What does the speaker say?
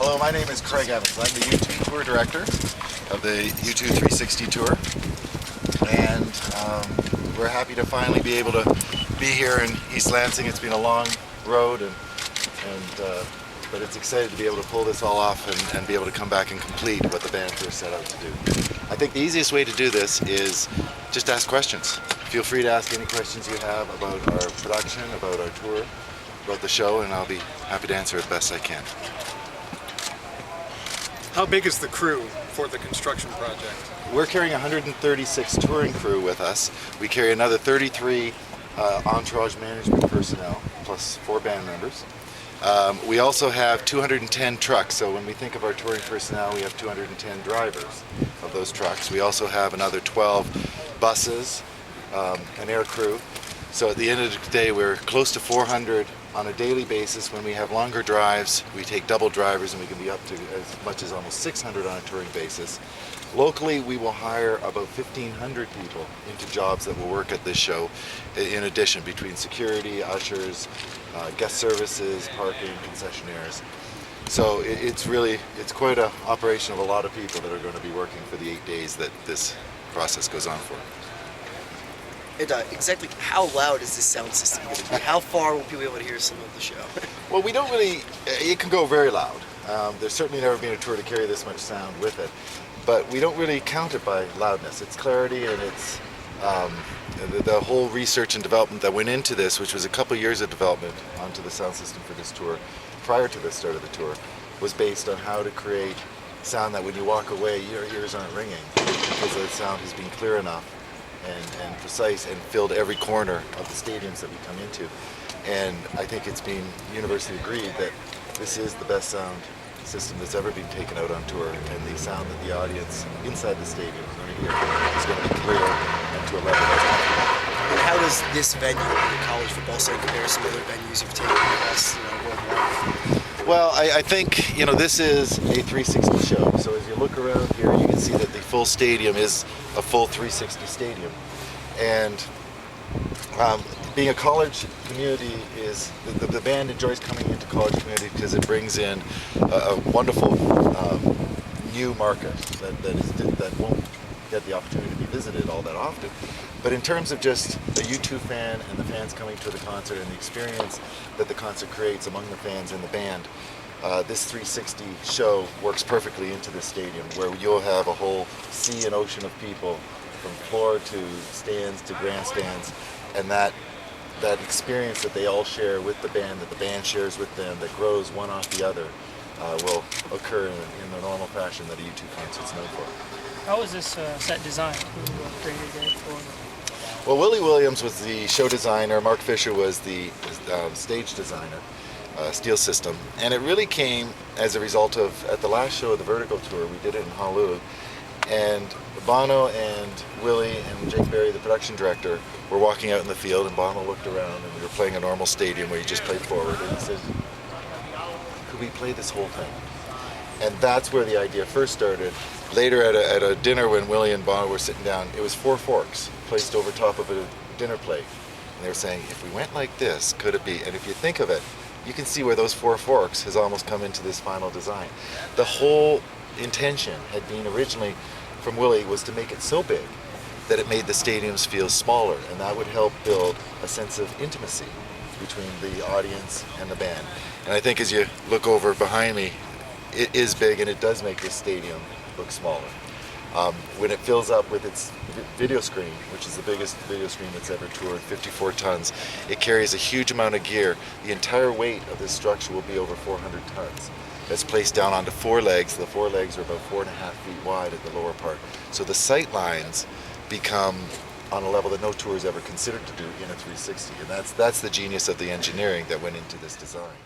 Hello, my name is Craig Evans. I'm the U2 tour director of the U2 360 tour, and we're happy to finally be able to be here in East Lansing. It's been a long road, but it's exciting to be able to pull this all off and be able to come back and complete what the band first set out to do. I think the easiest way to do this is just ask questions. Feel free to ask any questions you have about our production, about our tour, about the show, and I'll be happy to answer it best I can. How big is the crew for the construction project? We're carrying 136 touring crew with us. We carry another 33 entourage management personnel, plus 4 band members. We also have 210 trucks, so when we think of our touring personnel, we have 210 drivers of those trucks. We also have another 12 buses, an air crew. So at the end of the day, we're close to 400 on a daily basis. When we have longer drives, we take double drivers, and we can be up to as much as almost 600 on a touring basis. Locally, we will hire about 1,500 people into jobs that will work at this show, in addition, between security, ushers, guest services, parking, concessionaires. So it's quite an operation of a lot of people that are going to be working for the 8 days that this process goes on for. And exactly how loud is this sound system going to be? How far will people be able to hear some of the show? Well, we don't really, it can go very loud. There's certainly never been a tour to carry this much sound with it, but we don't really count it by loudness. It's clarity, and it's the whole research and development that went into this, which was a couple years of development onto the sound system for this tour, prior to the start of the tour, was based on how to create sound that when you walk away, your ears aren't ringing, because the sound has been clear enough and precise and filled every corner of the stadiums that we come into. And I think it's been universally agreed that this is the best sound system that's ever been taken out on tour, and the sound that the audience inside the stadium is going to hear is going to be clear and to a level that's comfortable. And how does this venue, the college football site, compare to some other venues you've taken across worldwide? Well, I think, this is a 360 show. So as you look around here, you can see that the full stadium is a full 360 stadium. And being a college community is, the band enjoys coming into college community because it brings in a wonderful new market that won't get the opportunity to be visited all that often. But in terms of just the U2 fan and the fans coming to the concert and the experience that the concert creates among the fans and the band, this 360 show works perfectly into this stadium, where you'll have a whole sea and ocean of people from floor to stands to grandstands, and that experience that they all share with the band, that the band shares with them, that grows one off the other, will occur in the normal fashion that a U2 concert's known for. How was this set designed? Who created it? Well, Willie Williams was the show designer. Mark Fisher was the stage designer, steel system. And it really came as a result of, at the last show of the Vertigo Tour, we did it in Honolulu, and Bono and Willie and Jake Berry, the production director, were walking out in the field, and Bono looked around, and we were playing a normal stadium where you just played forward, and he said, could we play this whole thing? And that's where the idea first started. Later at a dinner when Willie and Bono were sitting down, it was 4 forks placed over top of a dinner plate. And they were saying, if we went like this, could it be? And if you think of it, you can see where those 4 forks has almost come into this final design. The whole intention had been originally from Willie was to make it so big that it made the stadiums feel smaller, and that would help build a sense of intimacy between the audience and the band. And I think as you look over behind me, it is big, and it does make this stadium look smaller. When it fills up with its video screen, which is the biggest video screen that's ever toured, 54 tons, it carries a huge amount of gear. The entire weight of this structure will be over 400 tons. It's placed down onto 4 legs. The 4 legs are about 4.5 feet wide at the lower part. So the sight lines become on a level that no tour has ever considered to do in a 360, and that's the genius of the engineering that went into this design.